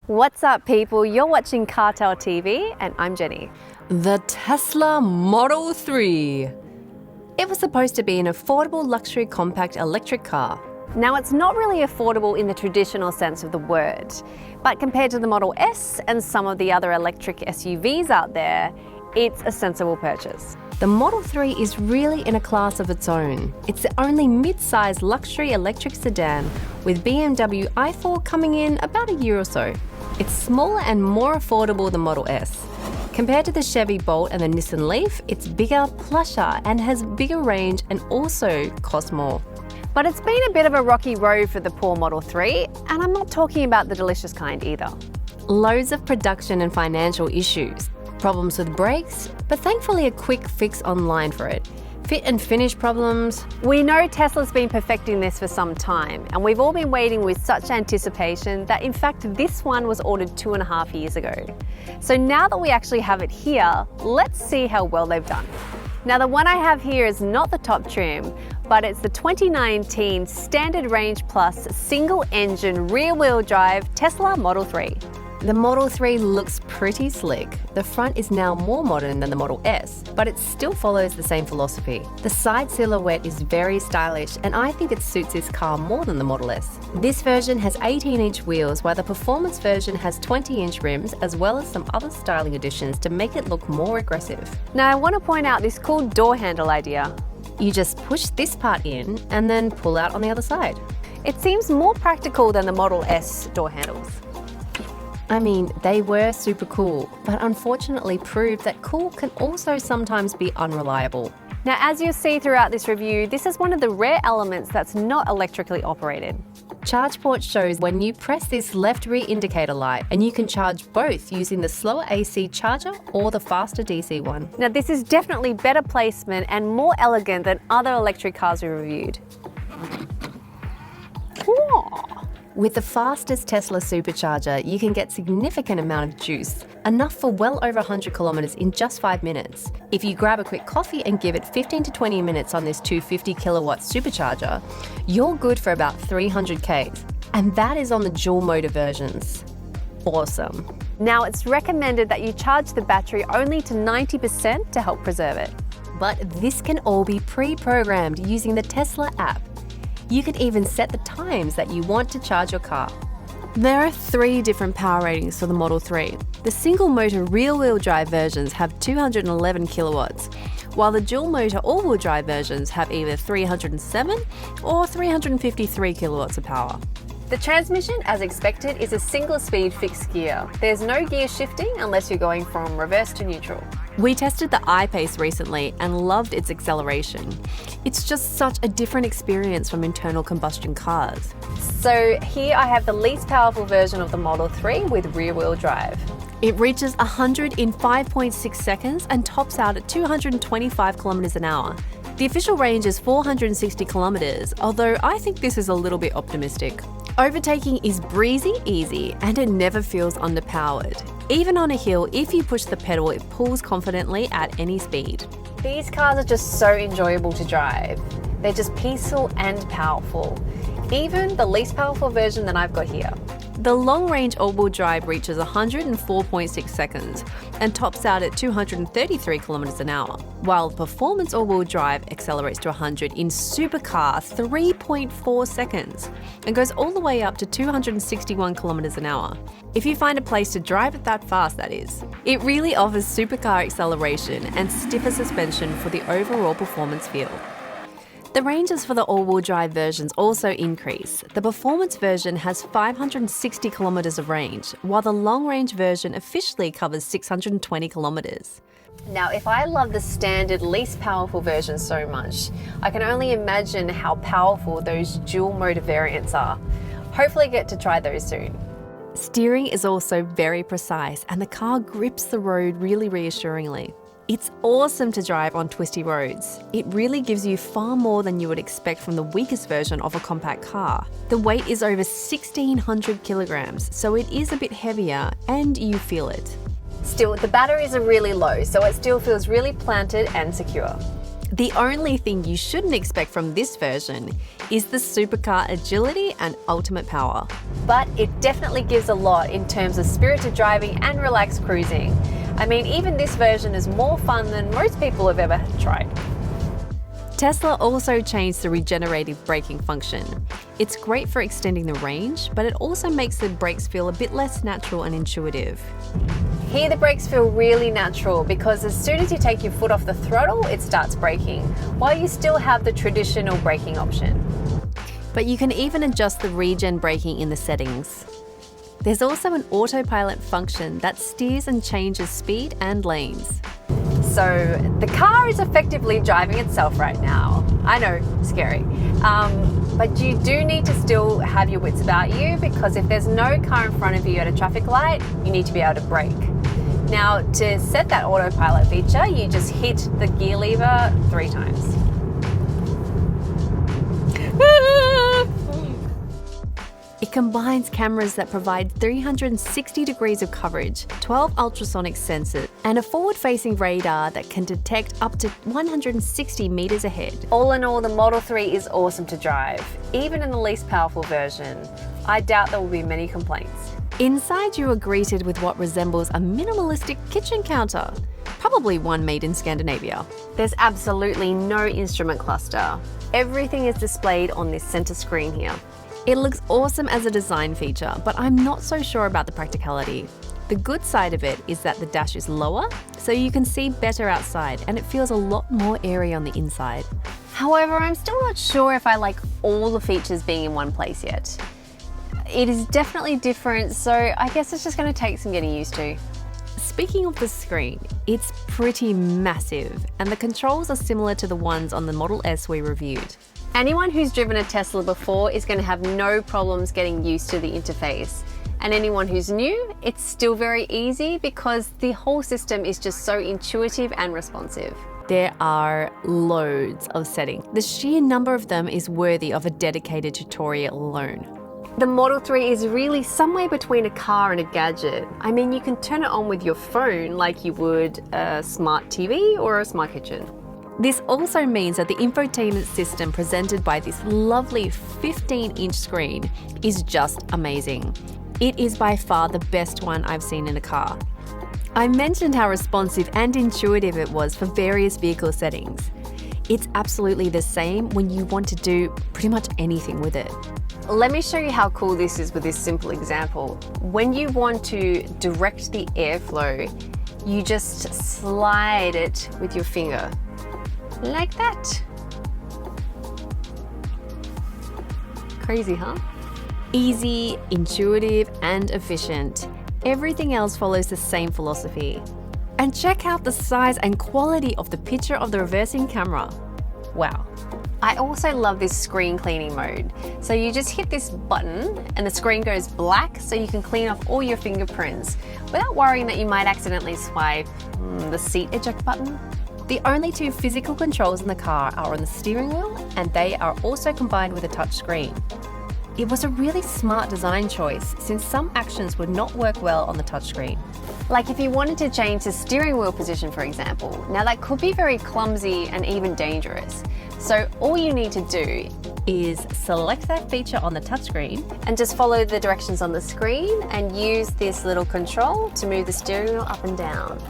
What's up, people? You're watching CarTell.tv and I'm Jenny. The Tesla Model 3. It was supposed to be an affordable luxury compact electric car. Now, it's not really affordable in the traditional sense of the word, but compared to the Model S and some of the other electric SUVs out there, it's a sensible purchase. The Model 3 is really in a class of its own. It's the only mid-sized luxury electric sedan, with BMW i4 coming in about a year or so. It's smaller and more affordable than Model S. Compared to the Chevy Bolt and the Nissan Leaf, it's bigger, plusher, and has bigger range and also costs more. But it's been a bit of a rocky road for the poor Model 3, and I'm not talking about the delicious kind either. Loads of production and financial issues, problems with brakes, but thankfully a quick fix online for it. Fit and finish problems. We know Tesla's been perfecting this for some time, and we've all been waiting with such anticipation that in fact this one was ordered 2.5 years ago. So now that we actually have it here, let's see how well they've done. Now, the one I have here is not the top trim, but it's the 2019 Standard Range Plus single-engine rear-wheel drive Tesla Model 3. The Model 3 looks pretty slick. The front is now more modern than the Model S, but it still follows the same philosophy. The side silhouette is very stylish, and I think it suits this car more than the Model S. This version has 18-inch wheels, while the performance version has 20-inch rims, as well as some other styling additions to make it look more aggressive. Now, I want to point out this cool door handle idea. You just push this part in and then pull out on the other side. It seems more practical than the Model S door handles. I mean, they were super cool, but unfortunately proved that cool can also sometimes be unreliable. Now, as you'll see throughout this review, this is one of the rare elements that's not electrically operated. ChargePort shows when you press this left rear indicator light, and you can charge both using the slower AC charger or the faster DC one. Now, this is definitely better placement and more elegant than other electric cars we reviewed. Whoa. With the fastest Tesla supercharger, you can get significant amount of juice, enough for well over 100 kilometers in just 5 minutes. If you grab a quick coffee and give it 15 to 20 minutes on this 250 kilowatt supercharger, you're good for about 300 Ks. And that is on the dual motor versions. Awesome. Now, it's recommended that you charge the battery only to 90% to help preserve it. But this can all be pre-programmed using the Tesla app. You can even set the times that you want to charge your car. There are 3 different power ratings for the Model 3. The single motor rear-wheel drive versions have 211 kilowatts, while the dual motor all-wheel drive versions have either 307 or 353 kilowatts of power. The transmission, as expected, is a single-speed fixed gear. There's no gear shifting unless you're going from reverse to neutral. We tested the I-Pace recently and loved its acceleration. It's just such a different experience from internal combustion cars. So here I have the least powerful version of the Model 3 with rear-wheel drive. It reaches 100 in 5.6 seconds and tops out at 225 kilometers an hour. The official range is 460 kilometers, although I think this is a little bit optimistic. Overtaking is breezy easy and it never feels underpowered. Even on a hill, if you push the pedal, it pulls confidently at any speed. These cars are just so enjoyable to drive. They're just peaceful and powerful. Even the least powerful version that I've got here. The long-range all-wheel drive reaches 104.6 seconds and tops out at 233 kilometers an hour, while the performance all-wheel drive accelerates to 100 in supercar 3.4 seconds and goes all the way up to 261 kilometers an hour. If you find a place to drive it that fast, that is. It really offers supercar acceleration and stiffer suspension for the overall performance feel. The ranges for the all-wheel drive versions also increase. The performance version has 560 kilometers of range, while the long-range version officially covers 620 kilometers. Now, if I love the standard least powerful version so much, I can only imagine how powerful those dual motor variants are. Hopefully I get to try those soon. Steering is also very precise and the car grips the road really reassuringly. It's awesome to drive on twisty roads. It really gives you far more than you would expect from the weakest version of a compact car. The weight is over 1,600 kilograms, so it is a bit heavier and you feel it. Still, the batteries are really low, so it still feels really planted and secure. The only thing you shouldn't expect from this version is the supercar agility and ultimate power. But it definitely gives a lot in terms of spirited driving and relaxed cruising. I mean, even this version is more fun than most people have ever tried. Tesla also changed the regenerative braking function. It's great for extending the range, but it also makes the brakes feel a bit less natural and intuitive. Here the brakes feel really natural because as soon as you take your foot off the throttle, it starts braking, while you still have the traditional braking option. But you can even adjust the regen braking in the settings. There's also an autopilot function that steers and changes speed and lanes. So the car is effectively driving itself right now. I know, scary. But you do need to still have your wits about you, because if there's no car in front of you at a traffic light, you need to be able to brake. Now, to set that autopilot feature, you just hit the gear lever 3 times. It combines cameras that provide 360 degrees of coverage, 12 ultrasonic sensors, and a forward-facing radar that can detect up to 160 meters ahead. All in all, the Model 3 is awesome to drive, even in the least powerful version. I doubt there will be many complaints. Inside, you are greeted with what resembles a minimalistic kitchen counter, probably one made in Scandinavia. There's absolutely no instrument cluster. Everything is displayed on this center screen here. It looks awesome as a design feature, but I'm not so sure about the practicality. The good side of it is that the dash is lower, so you can see better outside, and it feels a lot more airy on the inside. However, I'm still not sure if I like all the features being in one place yet. It is definitely different, so I guess it's just going to take some getting used to. Speaking of the screen, it's pretty massive, and the controls are similar to the ones on the Model S we reviewed. Anyone who's driven a Tesla before is going to have no problems getting used to the interface. And anyone who's new, it's still very easy because the whole system is just so intuitive and responsive. There are loads of settings. The sheer number of them is worthy of a dedicated tutorial alone. The Model 3 is really somewhere between a car and a gadget. I mean, you can turn it on with your phone like you would a smart TV or a smart kitchen. This also means that the infotainment system presented by this lovely 15-inch screen is just amazing. It is by far the best one I've seen in a car. I mentioned how responsive and intuitive it was for various vehicle settings. It's absolutely the same when you want to do pretty much anything with it. Let me show you how cool this is with this simple example. When you want to direct the airflow, you just slide it with your finger. Like that. Crazy, huh? Easy, intuitive, and efficient. Everything else follows the same philosophy. And check out the size and quality of the picture of the reversing camera. Wow. I also love this screen cleaning mode. So you just hit this button and the screen goes black so you can clean off all your fingerprints without worrying that you might accidentally swipe the seat eject button. The only 2 physical controls in the car are on the steering wheel, and they are also combined with a touch screen. It was a really smart design choice since some actions would not work well on the touchscreen. Like if you wanted to change the steering wheel position, for example. Now that could be very clumsy and even dangerous. So all you need to do is select that feature on the touchscreen and just follow the directions on the screen and use this little control to move the steering wheel up and down.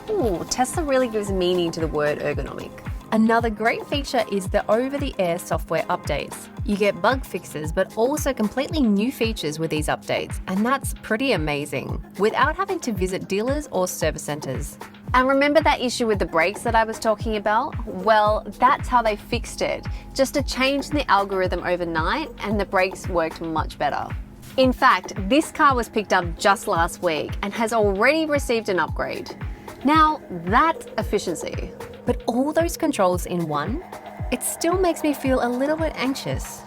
Ooh, Tesla really gives meaning to the word ergonomic. Another great feature is the over-the-air software updates. You get bug fixes, but also completely new features with these updates, and that's pretty amazing, without having to visit dealers or service centers. And remember that issue with the brakes that I was talking about? Well, that's how they fixed it. Just a change in the algorithm overnight, and the brakes worked much better. In fact, this car was picked up just last week and has already received an upgrade. Now, that's efficiency. But all those controls in one, it still makes me feel a little bit anxious.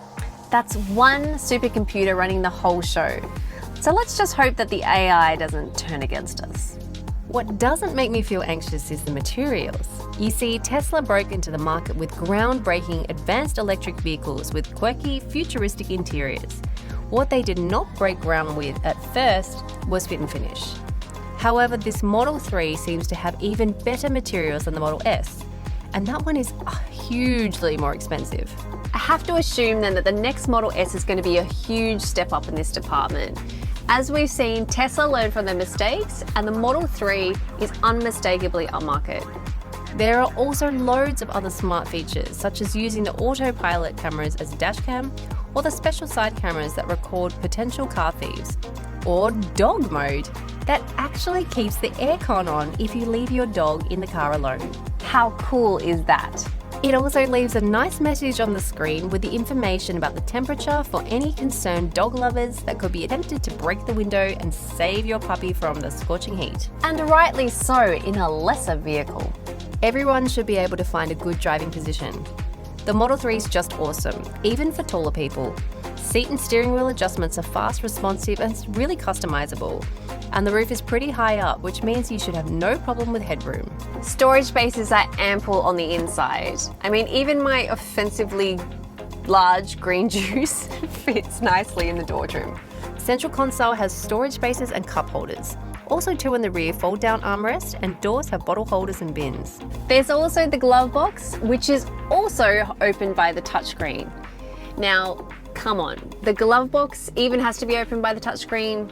That's one supercomputer running the whole show. So let's just hope that the AI doesn't turn against us. What doesn't make me feel anxious is the materials. You see, Tesla broke into the market with groundbreaking advanced electric vehicles with quirky, futuristic interiors. What they did not break ground with at first was fit and finish. However, this Model 3 seems to have even better materials than the Model S, and that one is hugely more expensive. I have to assume then that the next Model S is going to be a huge step up in this department. As we've seen, Tesla learned from their mistakes, and the Model 3 is unmistakably upmarket. There are also loads of other smart features, such as using the autopilot cameras as a dash cam, or the special side cameras that record potential car thieves, or dog mode that actually keeps the aircon on if you leave your dog in the car alone. How cool is that? It also leaves a nice message on the screen with the information about the temperature for any concerned dog lovers that could be tempted to break the window and save your puppy from the scorching heat. And rightly so, in a lesser vehicle. Everyone should be able to find a good driving position. The Model 3 is just awesome, even for taller people. Seat and steering wheel adjustments are fast, responsive, and really customizable. And the roof is pretty high up, which means you should have no problem with headroom. Storage spaces are ample on the inside. I mean, even my offensively large green juice fits nicely in the door trim. Central console has storage spaces and cup holders. Also 2 in the rear fold-down armrest, and doors have bottle holders and bins. There's also the glove box, which is also opened by the touchscreen. Now, come on, the glove box even has to be opened by the touchscreen.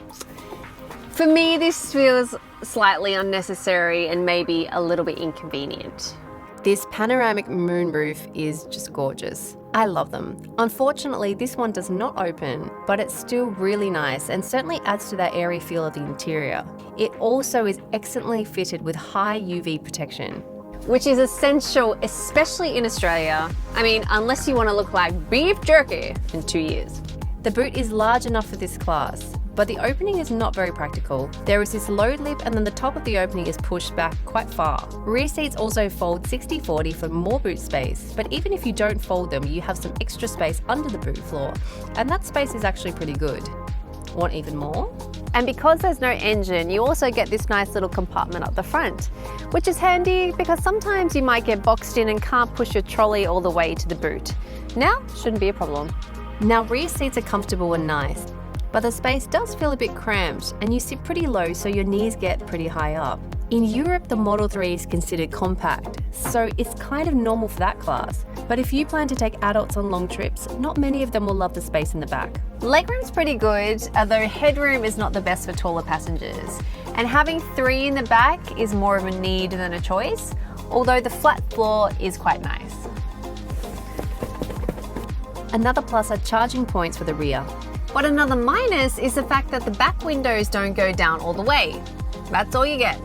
For me, this feels slightly unnecessary and maybe a little bit inconvenient. This panoramic moonroof is just gorgeous. I love them. Unfortunately, this one does not open, but it's still really nice and certainly adds to that airy feel of the interior. It also is excellently fitted with high UV protection, which is essential, especially in Australia. I mean, unless you want to look like beef jerky in 2 years. The boot is large enough for this class, but the opening is not very practical. There is this load lip, and then the top of the opening is pushed back quite far. Rear seats also fold 60-40 for more boot space, but even if you don't fold them, you have some extra space under the boot floor, and that space is actually pretty good. Want even more? And because there's no engine, you also get this nice little compartment up the front, which is handy because sometimes you might get boxed in and can't push your trolley all the way to the boot. Now, shouldn't be a problem. Now, rear seats are comfortable and nice, but the space does feel a bit cramped and you sit pretty low, so your knees get pretty high up. In Europe, the Model 3 is considered compact, so it's kind of normal for that class. But if you plan to take adults on long trips, not many of them will love the space in the back. Legroom's pretty good, although headroom is not the best for taller passengers. And having 3 in the back is more of a need than a choice, although the flat floor is quite nice. Another plus are charging points for the rear. But another minus is the fact that the back windows don't go down all the way. That's all you get.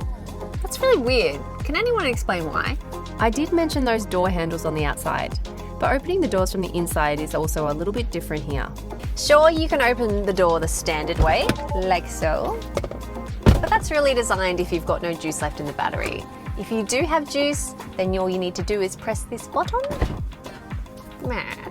That's really weird. Can anyone explain why? I did mention those door handles on the outside, but opening the doors from the inside is also a little bit different here. Sure, you can open the door the standard way, like so, but that's really designed if you've got no juice left in the battery. If you do have juice, then all you need to do is press this button. Matt.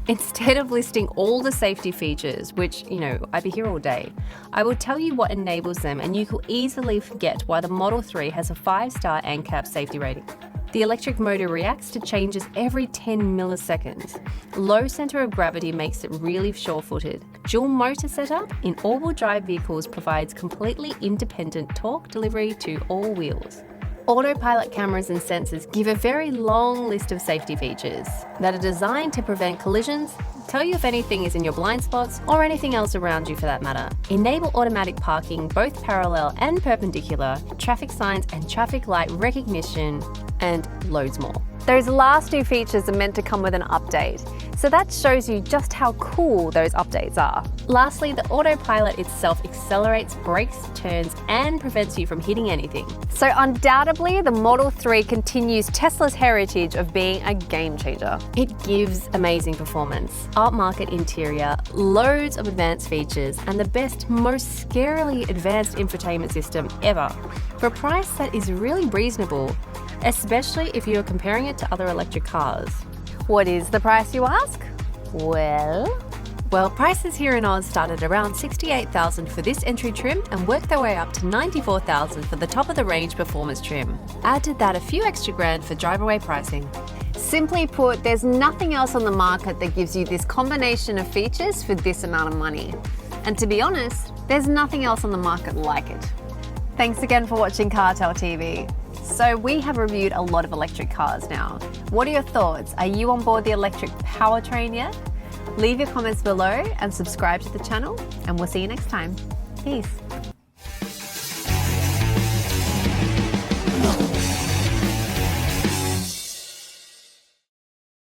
Instead of listing all the safety features, which, I'd be here all day, I will tell you what enables them, and you will easily forget why the Model 3 has a 5-star ANCAP safety rating. The electric motor reacts to changes every 10 milliseconds. Low center of gravity makes it really sure-footed. Dual motor setup in all-wheel drive vehicles provides completely independent torque delivery to all wheels. Autopilot cameras and sensors give a very long list of safety features that are designed to prevent collisions, tell you if anything is in your blind spots, or anything else around you for that matter. Enable automatic parking, both parallel and perpendicular, traffic signs and traffic light recognition, and loads more. Those last 2 features are meant to come with an update, so that shows you just how cool those updates are. Lastly, the autopilot itself accelerates, brakes, turns, and prevents you from hitting anything. So undoubtedly, the Model 3 continues Tesla's heritage of being a game changer. It gives amazing performance, upmarket interior, loads of advanced features, and the best, most scarily advanced infotainment system ever, for a price that is really reasonable, especially if you're comparing it to other electric cars. What is the price, you ask? Well, prices here in Oz start at around $68,000 for this entry trim and work their way up to $94,000 for the top of the range performance trim. Add to that a few extra grand for drive-away pricing. Simply put, there's nothing else on the market that gives you this combination of features for this amount of money. And to be honest, there's nothing else on the market like it. Thanks again for watching Cartell TV. So we have reviewed a lot of electric cars now. What are your thoughts? Are you on board the electric powertrain yet? Leave your comments below and subscribe to the channel, and we'll see you next time. Peace.